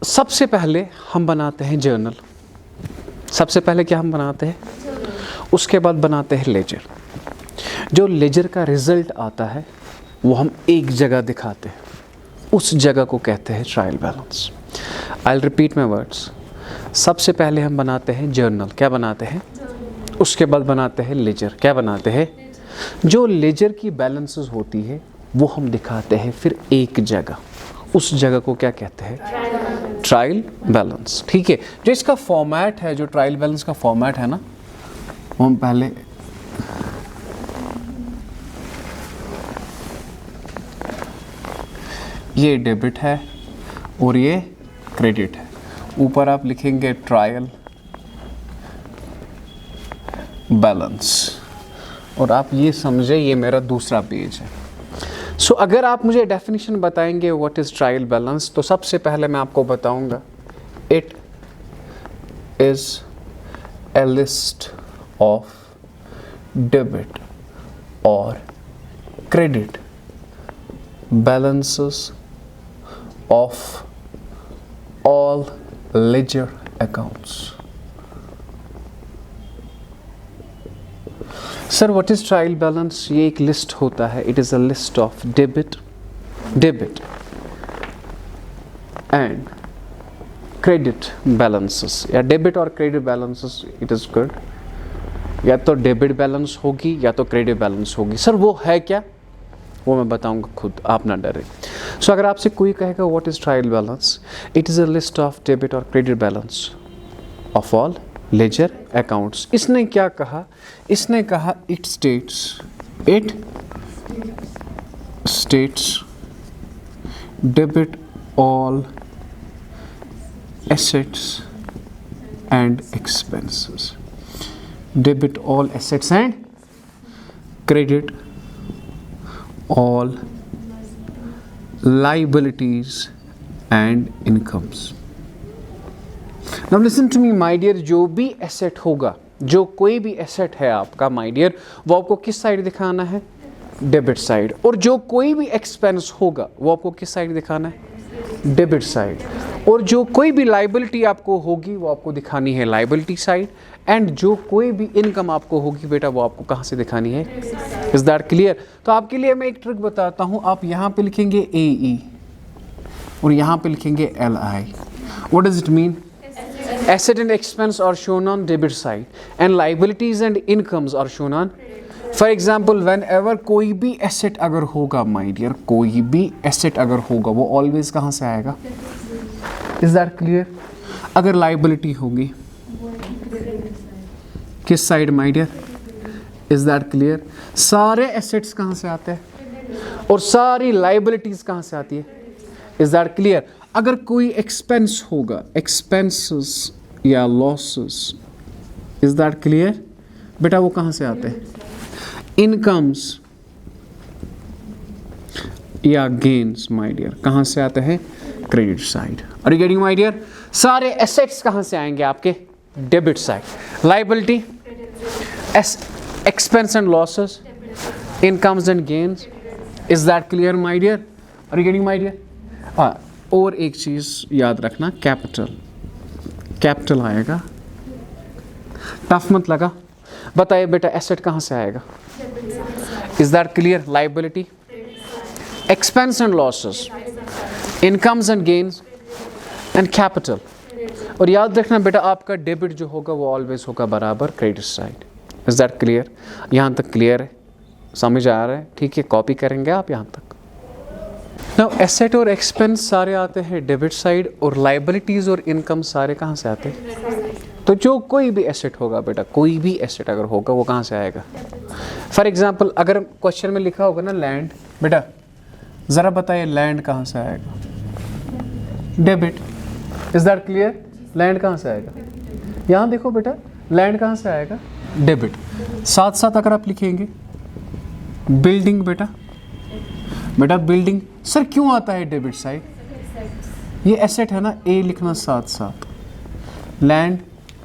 सबसे पहले हम बनाते हैं जर्नल। सबसे पहले क्या हम बनाते हैं? उसके बाद बनाते हैं लेजर। जो लेजर का रिजल्ट आता है वो हम एक जगह दिखाते हैं, उस जगह को कहते हैं trial balance. I will repeat my words. सबसे पहले हम बनाते हैं जर्नल। क्या बनाते हैं? उसके बाद बनाते हैं लेजर। क्या बनाते हैं? जो लेजर की बैलेंसेस होती है वो हम दिखाते हैं फिर एक जगह, उस जगह को क्या कहते हैं? Trial balance. ठीक है। जो इसका फॉर्मेट है, जो ट्रायल बैलेंस का फॉर्मेट है ना, वो हम पहले ये डेबिट है और ये क्रेडिट है। ऊपर आप लिखेंगे ट्रायल बैलेंस और आप ये समझे ये मेरा दूसरा पेज है। सो अगर आप मुझे डेफिनेशन बताएंगे व्हाट इज ट्रायल बैलेंस, तो सबसे पहले मैं आपको बताऊंगा it is a list of debit और credit balances of all ledger accounts. Sir what is trial balance? ये एक लिस्ट होता है। It is a list of debit and credit balances, या डेबिट और credit balances. It is good. या तो debit balance होगी या तो क्रेडिट बैलेंस होगी। सर वो है क्या? वो मैं बताऊंगा खुद, आप ना डरें। सो अगर आपसे कोई कहेगा what is trial balance, it is a list of debit और credit balance of all ledger accounts. इसने क्या कहा? इसने कहा it states debit all assets and expenses, debit all assets and credit all liabilities and incomes. Now listen to me my dear, जो भी asset होगा, जो कोई भी एसेट है आपका my dear, वो आपको किस साइड दिखाना है? Debit side. और जो कोई भी एक्सपेंस होगा वो आपको किस साइड दिखाना है? Debit side. और जो कोई भी लाइबिलिटी आपको होगी वो आपको दिखानी है लाइबिलिटी साइड। एंड जो कोई भी इनकम आपको होगी बेटा वो आपको कहाँ से दिखानी है? Is that clear? तो आपके लिए मैं एक ट्रिक बताता हूँ। आप यहाँ पे लिखेंगे AE और यहाँ पे लिखेंगे LI। What does it mean? Asset and expense are shown on debit side and liabilities and incomes are shown on. For example whenever कोई भी एसेट अगर होगा माई डियर, कोई भी एसेट अगर होगा वो ऑलवेज कहाँ से आएगा? Is that clear? अगर लाइबिलिटी होगी किस side my dear? Is that clear? सारे एसेट्स कहाँ से आते हैं और सारी लाइबिलिटीज कहाँ से आती है? Is that clear? अगर कोई एक्सपेंस होगा, एक्सपेंसेस या लॉसेस, इज दैट क्लियर बेटा? वो कहाँ से आते हैं? इनकम्स या गेन्स माय डियर कहाँ से आते हैं? Credit side. Are you getting my dear? सारे एसेट्स कहाँ से आएंगे आपके? Debit side. Liability, expense and losses, incomes and gains. Is that clear my dear? Are you getting my dear? हाँ, और एक चीज याद रखना, कैपिटल आएगा। टफ मत लगा। बताइए बेटा एसेट कहाँ से आएगा? Is that clear? Liability, expense and losses, incomes and gains and capital. और याद रखना बेटा आपका डेबिट जो होगा वो ऑलवेज होगा बराबर credit side. Is that clear? यहाँ तक क्लियर है? समझ आ रहा है? ठीक है, कॉपी करेंगे आप यहाँ तक। नाउ एसेट और एक्सपेंस सारे आते हैं डेबिट साइड और लाइबिलिटीज और इनकम सारे कहाँ से आते हैं? तो जो कोई भी एसेट होगा बेटा, कोई भी एसेट अगर होगा वो कहाँ से आएगा? फॉर एग्जाम्पल अगर क्वेश्चन में लिखा होगा ना लैंड, बेटा ज़रा बताइए लैंड कहाँ से आएगा? Debit. Is that clear? Land कहाँ से आएगा? यहाँ देखो बेटा, लैंड कहाँ से आएगा? डेबिट। साथ साथ अगर आप लिखेंगे बिल्डिंग, बेटा बिल्डिंग सर क्यों आता है डेबिट साइड? ये एसेट है ना, ए लिखना साथ साथ। लैंड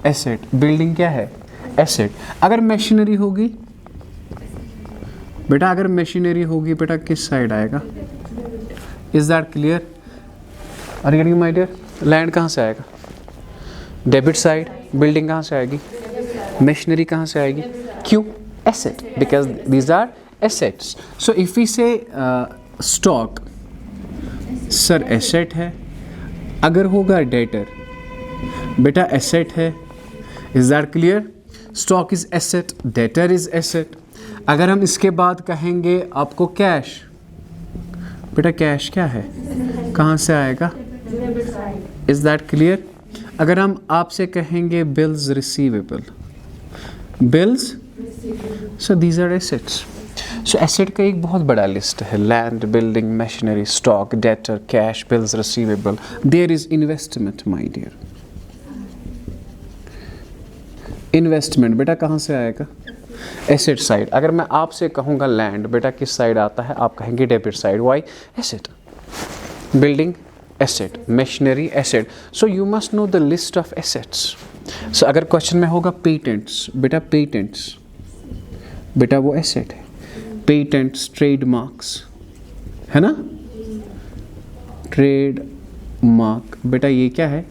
एसेट, बिल्डिंग क्या है? एसेट। अगर मशीनरी होगी बेटा, अगर मशीनरी होगी बेटा किस साइड आएगा? Is that clear? Are you getting my dear? Land कहाँ से आएगा? Debit side. बिल्डिंग कहाँ से आएगी? मशीनरी कहाँ से आएगी? क्यों? Asset, because these are assets. So if we say stock, sir asset है. अगर होगा डेटर, बेटा एसेट है. Is that clear? Stock is asset, debtor is asset. अगर हम इसके बाद कहेंगे आपको कैश, बेटा कैश क्या है? कहाँ से आएगा? Is that clear? अगर हम आपसे कहेंगे bills receivable, bills, so these are assets. So asset का एक बहुत बड़ा लिस्ट है. Land, building, machinery, stock, debtor, cash, bills receivable. There is investment my dear. Investment बेटा कहाँ से आएगा? Asset side. अगर मैं आपसे कहूँगा लैंड, बेटा किस साइड आता है? आप कहेंगे debit side. Why? Asset. Building asset, machinery asset. So you must know the list of assets. सो अगर क्वेश्चन में होगा पेटेंट्स, बेटा पेटेंट्स, बेटा वो एसेट है. पेटेंट्स, ट्रेडमार्क्स, है ना? ट्रेड मार्क, बेटा ये क्या है?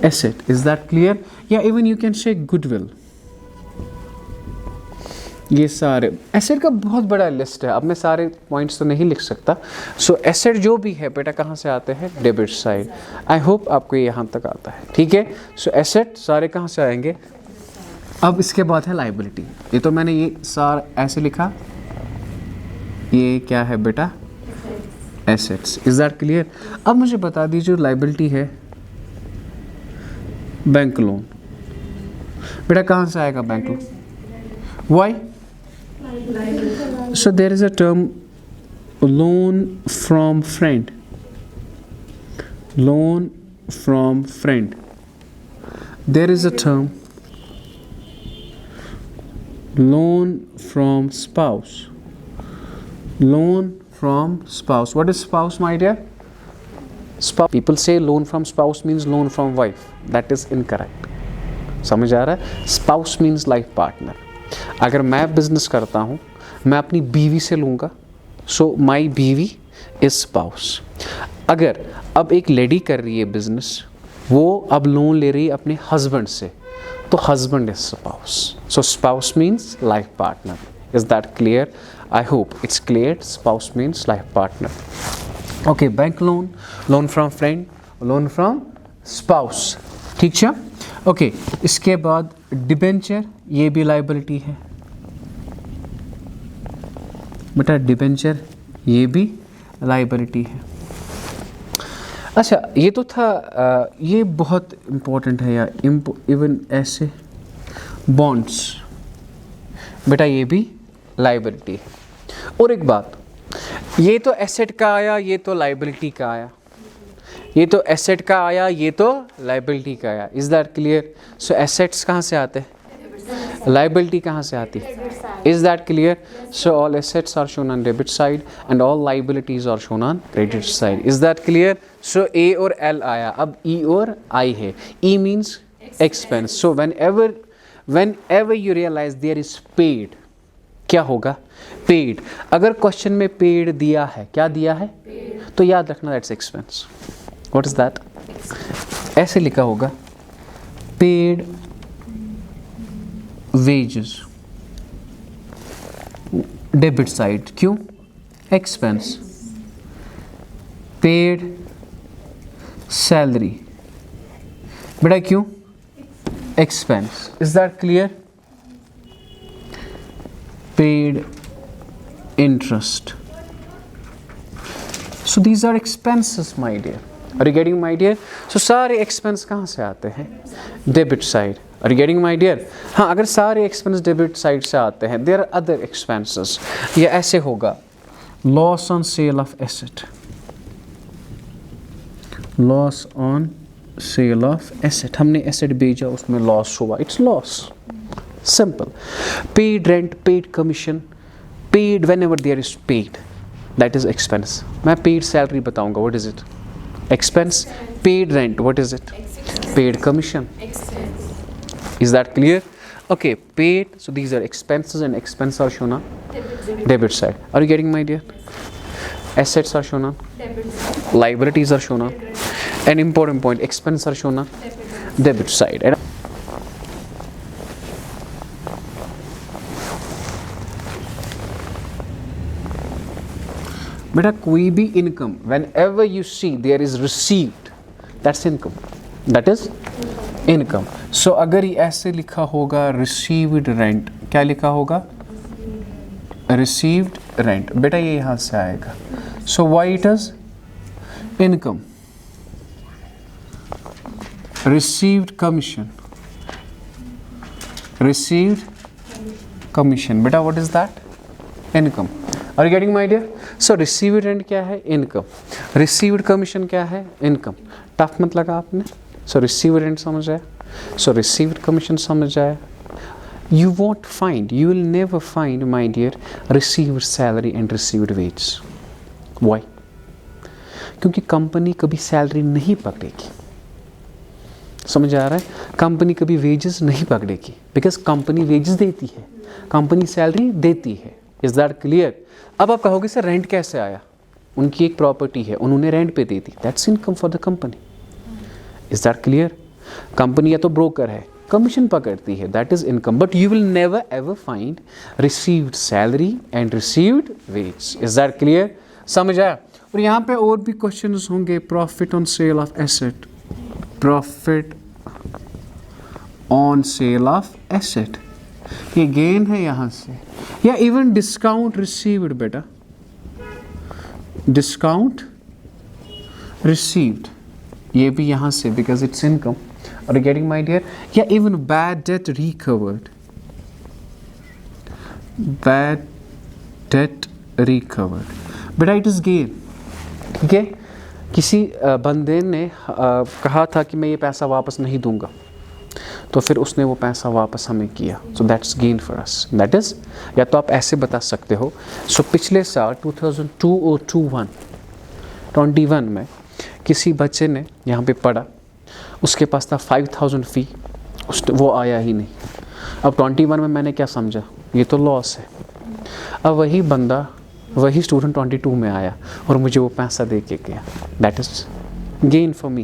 एसेट. Is that clear? या even you can say goodwill. ये सारे एसेट का बहुत बड़ा लिस्ट है. अब मैं सारे पॉइंट्स तो नहीं लिख सकता. सो एसेट जो भी है बेटा कहाँ से आते हैं? Debit side. आई होप आपको ये यहाँ तक आता है. ठीक है. सो एसेट सारे कहाँ से आएंगे? अब इसके बाद है लाइबिलिटी. ये तो मैंने ये सारा ऐसे लिखा. ये क्या है बेटा? एसेट्स. Is that clear? अब मुझे बता दीजिए लाइबिलिटी है बैंक लोन. बेटा कहाँ से आएगा bank loan? Why? So there is a term loan from friend. Loan from friend. There is a term loan from spouse. Loan from spouse. What is spouse, my dear? Spouse. People say loan from spouse means loan from wife. That is incorrect. समझ आ रहा है? Spouse means life partner. अगर मैं business करता हूँ, मैं अपनी बीवी से लूँगा. सो माई बीवी इज स्पाउस. अगर अब एक लेडी कर रही है बिजनेस, वो अब लोन ले रही है अपने हस्बैंड से, तो husband is spouse. So spouse means life partner. Is that clear? I hope it's clear. Spouse means life partner. Okay. Bank loan, loan from friend, loan from spouse. ठीक है. ओके. इसके बाद डिबेंचर, ये भी liability है बेटा. Debenture ये भी लाइबिलिटी है. अच्छा ये तो था. ये बहुत इम्पोर्टेंट है यार. इवन ऐसे बॉन्ड्स, बेटा ये भी लाइबिलिटी है. और एक बात, ये तो एसेट का आया, ये तो लाइबिलिटी का आया. ये तो एसेट का आया, ये तो लाइबिलिटी का आया. Is that clear? So assets कहाँ से आते हैं? लाइबिलिटी कहाँ से आती है? Is that clear? So all assets are shown on debit side and all liabilities are shown on credit side. Is that clear? So A और एल आया. अब ई और आई है. E means expense. So whenever you realise there is paid, क्या होगा? Paid. अगर question में paid दिया है, क्या दिया है? तो याद रखना that's expense. What is that? ऐसे लिखा होगा पेड wages, डेबिट साइड. क्यों? एक्सपेंस. पेड सैलरी, बेटा क्यों? Expense. Is that clear? Paid interest. So these are expenses my dear. Are you getting my dear? सो सारे एक्सपेंस कहाँ से आते हैं? Debit side. Are you getting my dear? हाँ, अगर सारे एक्सपेंस डेबिट साइड से आते हैं, देयर आर अदर एक्सपेंसेस. ये ऐसे होगा loss on sale of asset. Loss on sale of asset. हमने एसेट बेचा, उसमें लॉस हुआ, it's loss. Simple. Paid rent, paid commission, paid whenever there is paid, that is expense. मैं paid salary बताऊंगा. What is it? Expense. Paid rent, what is it? Paid commission. Is that clear? Okay, paid. So these are expenses and expenses are shown on debit side. Are you getting my dear? Assets are shown on debit side. Liabilities are shown on An important point, expense are shown on debit side. And बेटा कोई भी income whenever you see there is received, that's income, that is income. So अगर ये ऐसे लिखा होगा received rent, क्या लिखा होगा received rent, बेटा ये यहाँ से आएगा. So why it is income? Received commission, received commission, बेटा what is that? Income. Are you getting my idea? So received rent क्या है? Income. Received commission क्या है? Income. टफ मत लगा आपने? So received rent समझ आया? So received commission समझ आया? You won't find, you will never find, my dear, received salary and received wages. Why? क्योंकि कंपनी कभी सैलरी नहीं पकड़ेगी. समझ आ रहा है? कंपनी कभी वेजेस नहीं पकड़ेगी, बिकॉज कंपनी वेजेस देती है, कंपनी सैलरी देती है. Is that clear? अब आप कहोगे सर रेंट कैसे आया? उनकी एक प्रॉपर्टी है, उन्होंने रेंट पे दे दी, that's income for the company. Is that clear? Company या तो ब्रोकर है, कमीशन पकड़ती है, that is income. But you will never ever find received salary and received wage. Is that clear? समझ आया? और यहाँ पे और भी क्वेश्चन होंगे. Profit on sale of asset, profit on sale of asset, ये गेन है यहाँ से. या इवन डिस्काउंट रिसीव्ड, बेटा डिस्काउंट रिसीव्ड, ये भी यहाँ से, because it's income. Are you getting my dear? या even bad debt recovered, bad debt recovered, बेटा इट इज गेन. ठीक है? किसी बंदे ने कहा था कि मैं ये पैसा वापस नहीं दूंगा, तो फिर उसने वो पैसा वापस हमें किया. So that's gain for us. That is, या तो आप ऐसे बता सकते हो. सो पिछले साल 2002 और 21 में किसी बच्चे ने यहाँ पे पढ़ा, उसके पास था 5000 फी, वो आया ही नहीं. अब 21 में मैंने क्या समझा, ये तो लॉस है. अब वही बंदा, वही स्टूडेंट 22 में आया और मुझे वो पैसा दे के गया. That is gain for me,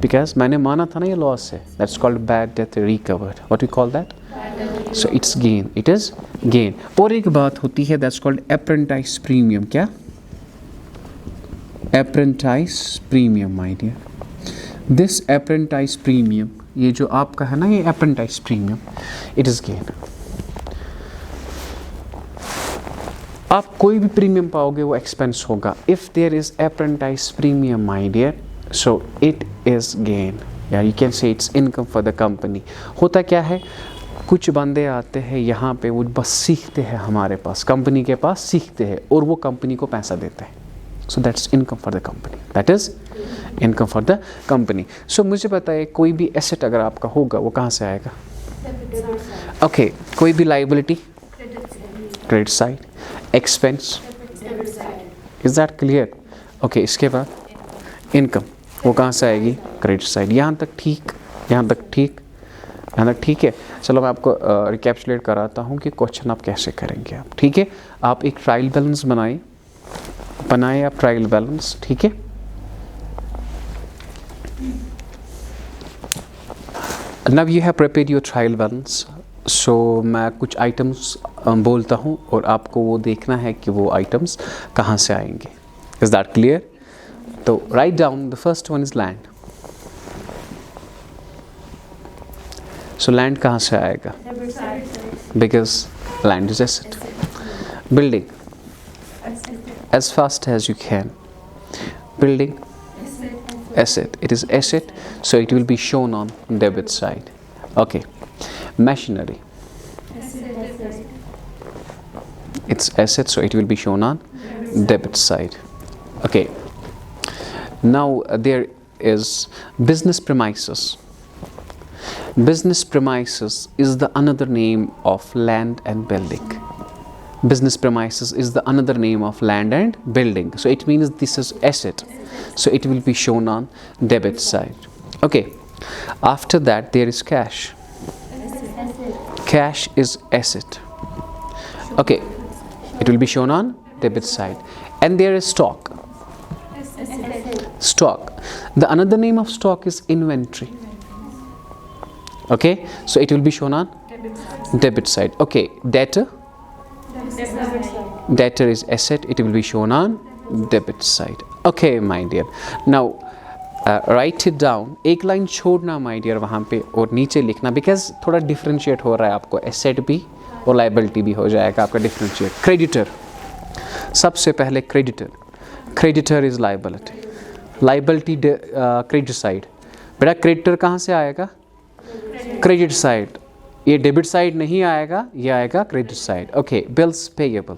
because मैंने माना था ना ये लॉस है. That's called bad debt recovered. What we call that? So it's gain, it is gain. और एक बात होती है, दैट्स कॉल्ड एप्रेंटाइज प्रीमियम. क्या? Apprentice premium, my dear. This apprentice premium, ये जो आपका है ना, ये apprentice premium, it is gain. आप कोई भी प्रीमियम पाओगे वो एक्सपेंस होगा. If there is apprentice premium, my dear, so it is gain. या you can say it's income for the company. होता क्या है, कुछ बंदे आते हैं यहाँ पे, वो बस सीखते हैं हमारे पास, कंपनी के पास सीखते हैं और वो कंपनी को पैसा देते हैं. So that's income for the company, that is income for the company. सो मुझे बताइए, कोई भी एसेट अगर आपका होगा वो कहाँ से आएगा? ओके. कोई भी liability, credit side. Expense, is that clear? Okay. इसके बाद इनकम, वो कहाँ से आएगी? Credit side. यहाँ तक ठीक? यहाँ तक ठीक? यहाँ तक ठीक है? चलो मैं आपको रिकैप्चुलेट कराता हूँ कि क्वेश्चन आप कैसे करेंगे आप. ठीक है? आप एक ट्रायल बैलेंस बनाए आप ट्रायल बैलेंस. ठीक है? Now you have prepared your trial balance. So मैं कुछ आइटम्स बोलता हूँ और आपको वो देखना है कि वो आइटम्स कहाँ से आएंगे. Is that clear? तो write down. The first one is land. So land कहाँ से आएगा? Because land is asset. Building, as fast as you can. Building, asset. It is asset, so it will be shown on debit side. Okay. Machinery, it's asset, so it will be shown on debit side. Okay. Now there is business premises. Business premises is the another name of land and building. Business premises is the another name of land and building. So it means this is asset. So it will be shown on debit side. Okay. After that there is cash. Cash is asset. Okay. It will be shown on debit side. And there is stock. stock. The another name of stock is inventory. Okay, so it will be shown on debit side. Okay, debtor is asset, it will be shown on debit side. Okay my dear, now write it down. एक line छोड़ना my dear वहाँ पे और नीचे लिखना, because थोड़ा differentiate हो रहा है आपको, asset भी और liability भी हो जाएगा आपका differentiate. Creditor, सबसे पहले creditor is liability credit side. बेटा creditor कहाँ से आएगा? Credit side. ये debit side नहीं आएगा, ये आएगा credit side. Okay, bills payable,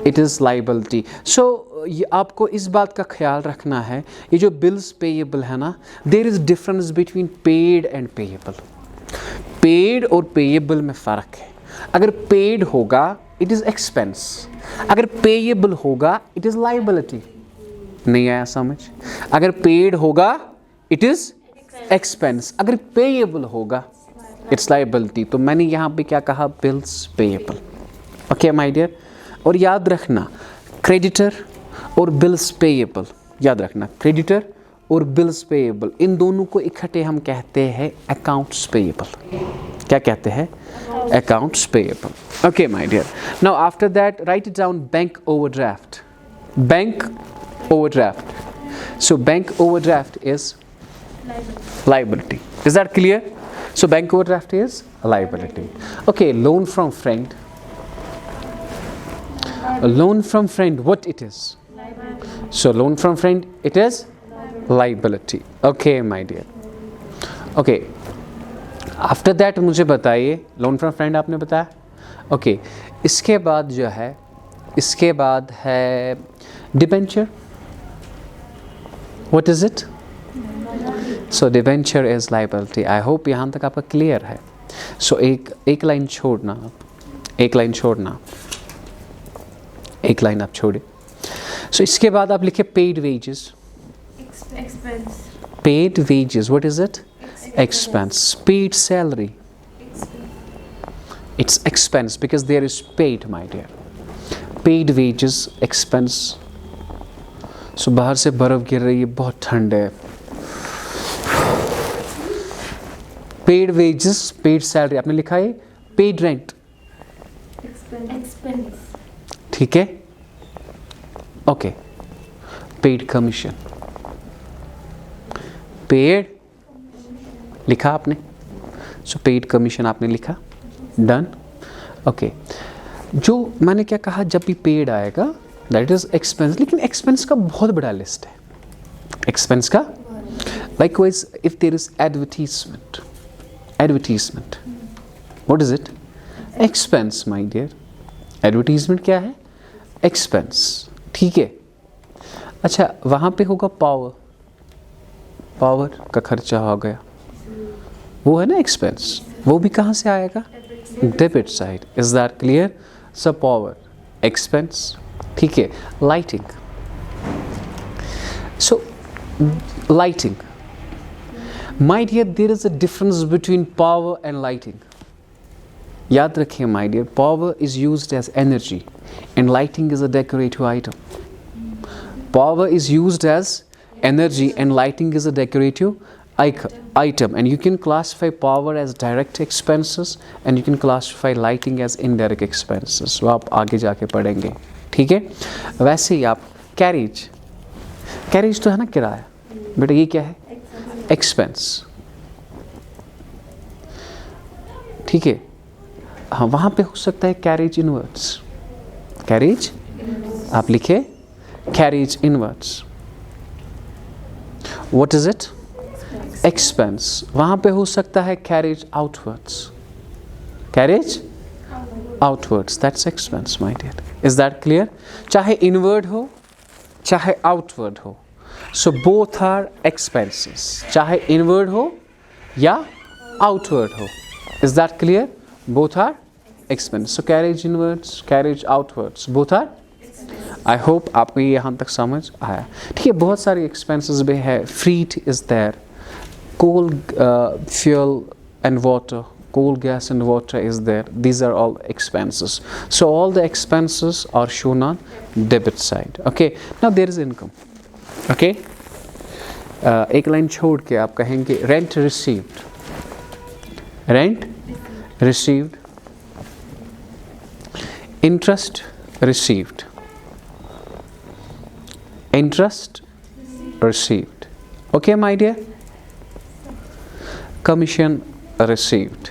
it is liability. So ये आपको इस बात का ख्याल रखना है, ये जो bills payable है ना, there is difference between paid and payable. Paid और payable में फ़र्क है. अगर paid होगा it is expense, अगर payable होगा it is liability. नहीं आया समझ? अगर paid होगा it is expense, अगर payable होगा it's liability. तो मैंने यहाँ पे क्या कहा? bills payable. Okay my dear, और याद रखना creditor और bills payable, याद रखना creditor और bills payable, इन दोनों को इकट्ठे हम कहते हैं accounts payable. क्या कहते हैं? Accounts payable. Okay my dear, now after that write it down. Bank overdraft. So bank overdraft is liability. Is that clear? So bank overdraft is a liability. Okay, loan from friend. A loan from friend, what it is? So loan from friend, it is liability. Okay my dear. Okay, after that मुझे बताइए, loan from friend आपने बताया. Okay, इसके बाद जो है, इसके बाद है debenture. What is it? So debenture is liability. I hope यहाँ तक आपका clear है. So एक लाइन छोड़ना, एक लाइन आप छोड़े. So इसके बाद आप लिखे paid wages. Expense. Paid wages, what is it? Expense. Paid salary, it's expense because there is paid my dear. Paid wages, expense. So बाहर से बर्फ गिर रही है, बहुत ठंड है. Paid wages, paid salary, आपने लिखा है paid rent. Expense. ठीक है? Okay. Paid commission. Paid लिखा आपने. So paid commission आपने लिखा. Done. Okay. जो मैंने क्या कहा, जब भी paid आएगा that is expense, लेकिन expense का बहुत बड़ा लिस्ट है. Expense का likewise if there is advertisement, what is it? Expense my dear. Advertisement क्या है? Expense. ठीक है. अच्छा, वहाँ पे होगा पावर का खर्चा हो गया, वो है ना एक्सपेंस. वो भी कहाँ से आएगा? Debit side. Is that clear? So power, expense. ठीक है. Lighting. So lighting my dear, there is a difference between power and lighting. याद रखिए my dear, power is used as energy and lighting is a decorative item. Power is used as energy and lighting is a decorative item, and you can classify power as direct expenses and you can classify lighting as indirect expenses. वो आप आगे जाके पढ़ेंगे. ठीक है? वैसे ही आप carriage तो है ना किराया, बेटा ये क्या है? एक्सपेंस. ठीक है? हाँ, वहाँ पे हो सकता है कैरेज इनवर्ट्स. कैरेज आप लिखे carriage inwards. What is it? Expense. वहां पे हो सकता है carriage outwards. That's expense my dear. Is that clear? चाहे इनवर्ड हो चाहे आउटवर्ड हो, सो बोथ आर एक्सपेंसेस. चाहे इनवर्ड हो या आउटवर्ड हो. Is that clear? Both are expense. So carriage inwards, carriage outwards, both are. I hope आपको ये यहाँ तक समझ आया. ठीक है. बहुत सारी expenses भी है. Freight is there, coal, fuel and water, coal, gas and water is there. These are all expenses. So all the expenses are shown on debit side. Okay, now there is income. Okay, एक line छोड़ के आप कहेंगे rent received. Rent received. Interest received. Interest received. Okay, my dear? Commission received.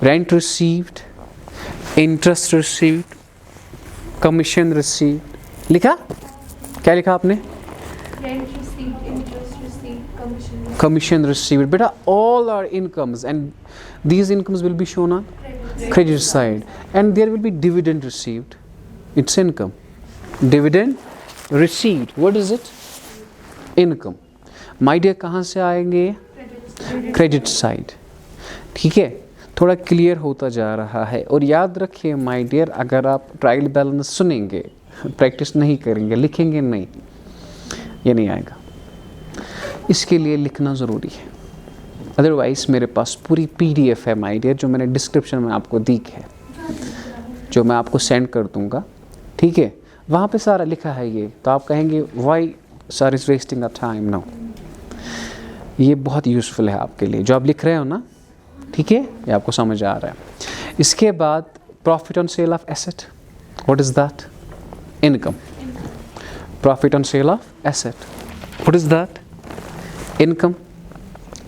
Rent received. Interest received. Commission received. लिखा? क्या लिखा आपने? Rent received, interest received, commission received. Commission received. Beta, all are incomes, and these incomes will be shown on credit side, and there will be dividend received. It's income. Dividend received. What is it? Income. My dear, कहाँ से आएंगे? Credit side. ठीक है, थोड़ा clear होता जा रहा है. और याद रखिए माय डियर, अगर आप ट्रायल बैलेंस सुनेंगे, प्रैक्टिस नहीं करेंगे, लिखेंगे नहीं, ये नहीं आएगा. इसके लिए लिखना ज़रूरी है. अदरवाइज़ मेरे पास पूरी PDF है माय डियर, जो मैंने डिस्क्रिप्शन में आपको दी है, जो मैं आपको सेंड कर दूंगा. ठीक है, वहाँ पे सारा लिखा है ये. तो आप कहेंगे why sir is wasting a time. No, ये बहुत यूज़फुल है आपके लिए जो आप लिख रहे हो ना. ठीक है, ये आपको समझ आ रहा है. इसके बाद profit on sale of asset. What is that? Income. Profit on sale of asset. What is that? Income.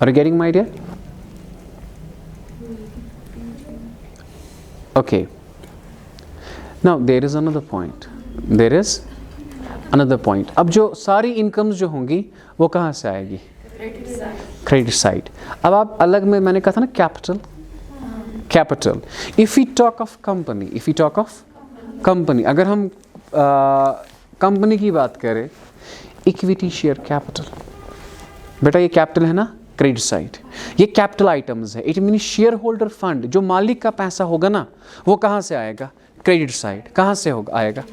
Are you getting my dear? Okay, now there is another point. There is another point. अब जो सारी incomes जो होंगी वो कहाँ से आएगी? Credit side. अब आप अलग में, मैंने कहा था ना capital. Capital. If you talk of company, if you talk of company, अगर हम कंपनी की बात करें, इक्विटी शेयर कैपिटल. बेटा ये कैपिटल है ना, क्रेडिट साइड. ये कैपिटल आइटम्स है. It mean share holder fund, जो मालिक का पैसा होगा ना, वो कहाँ से आएगा? Credit side. कहाँ से होगा आएगा?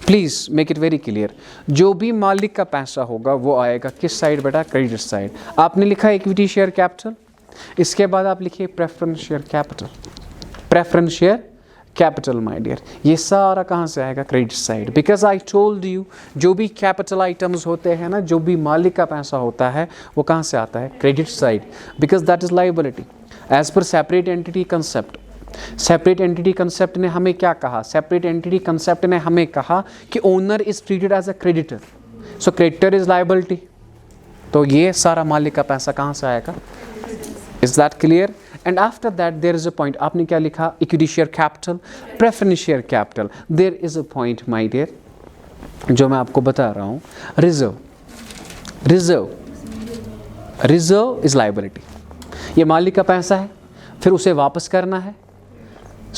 Please make it very clear. जो भी मालिक का पैसा होगा वो आएगा किस साइड बेटा? Credit side. आपने लिखा इक्विटी शेयर कैपिटल. इसके बाद आप लिखिए preference share capital. Preference share capital my dear, ये सारा कहाँ से आएगा? Credit side. Because I told you, जो भी कैपिटल आइटम्स होते हैं ना, जो भी मालिक का पैसा होता है, वो कहाँ से आता है? Credit side. Because that is liability as per separate entity concept. Separate entity concept ने हमें क्या कहा? सेपरेट एंटिटी कंसेप्ट ने हमें कहा कि owner is treated as a creditor, so creditor is liability. तो ये सारा मालिक का पैसा कहाँ से आएगा? Is that clear? And after that there is a point. आपने क्या लिखा? Equity share capital, preference share capital. There is a point my dear, जो मैं आपको बता रहा हूँ. Reserve. Reserve. Reserve is liability. ये मालिक का पैसा है, फिर उसे वापस करना है.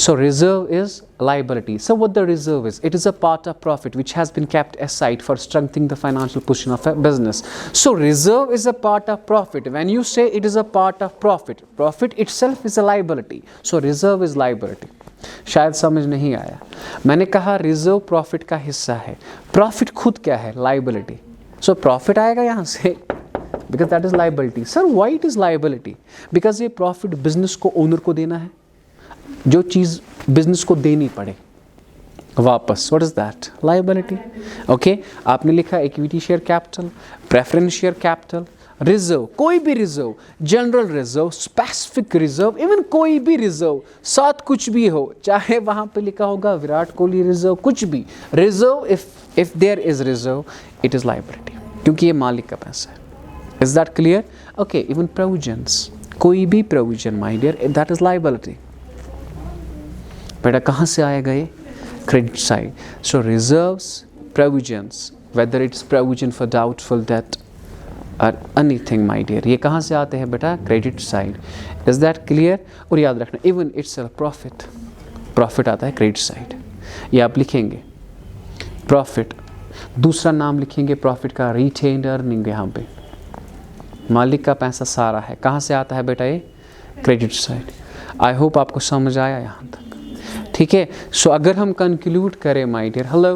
So reserve is liability. So what the reserve is? It is a part of profit which has been kept aside for strengthening the financial position of a business. So reserve is a part of profit. When you say it is a part of profit, profit itself is a liability. So reserve is liability. शायद समझ नहीं आया. मैंने कहा reserve profit का हिस्सा है. Profit खुद क्या है? लाइबिलिटी. सो प्रॉफिट आएगा यहाँ से, because that is liability. Sir why it is liability? Because ये प्रॉफिट बिजनेस को, ओनर को देना है, जो चीज़ बिजनेस को देनी पड़े वापस. What is that? Liability. Okay, आपने लिखा equity share capital, preference share capital, reserve. कोई भी reserve, general reserve, specific reserve, even कोई भी रिजर्व, साथ कुछ भी हो, चाहे वहां पे लिखा होगा विराट कोहली रिजर्व, कुछ भी reserve, if there is reserve, it is liability, क्योंकि ये मालिक का पैसा है. Is that clear? Okay, even provisions, कोई भी provision my dear, that is liability. बेटा कहाँ से आएगा ये? Credit side. So reserves, provisions, whether it's provision for doubtful debt और एनीथिंग माय डियर, ये कहाँ से आते हैं बेटा? Credit side. Is that clear? और याद रखना, इवन इट्सेल्फ प्रॉफिट, प्रॉफिट आता है क्रेडिट साइड. ये आप लिखेंगे प्रॉफिट. दूसरा नाम लिखेंगे प्रॉफिट का, रिटेन्ड अर्निंग. यहाँ पे मालिक का पैसा सारा है, कहाँ से आता है बेटा? ये क्रेडिट साइड. आई होप आपको समझ आया यहाँ तक. ठीक है. सो अगर हम कंक्लूड करें माय डियर, हेलो,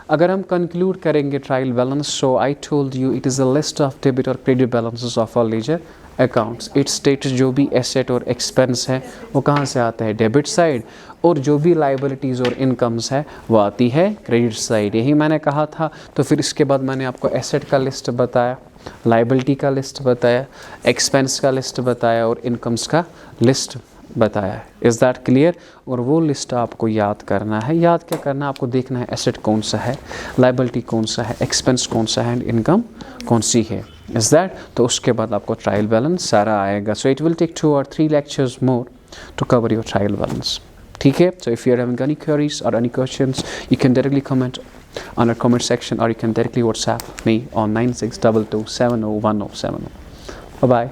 अगर हम कंक्लूड करेंगे trial balance, so I told you it is a list of debit और credit balances of all ledger accounts. It states जो भी एसेट और एक्सपेंस है वो कहाँ से आता है, डेबिट साइड, और जो भी लाइबिलिटीज़ और इनकम्स है वो आती है क्रेडिट साइड। यही मैंने कहा था। तो फिर इसके बाद मैंने आपको एसेट का लिस्ट बताया, लाइबिलिटी का लिस्ट बताया, एक्सपेंस का लिस्ट बताया और इनकम्स का लिस्ट बताया। Is that clear? और वो लिस्ट आपको याद करना है। याद क्या करना है, आपको देखना है एसेट कौन सा है, लाइबिलिटी कौन सा है, एक्सपेंस कौन सा है एंड इनकम कौन सी है। Is that? तो उसके बाद आपको ट्रायल बैलेंस सारा आएगा। So it will take 2 or 3 lectures more to cover your trial balance. ठीक है? So if you are having any queries or any questions, you can directly comment on our comment section or you can directly WhatsApp me on 9622701070. Bye bye.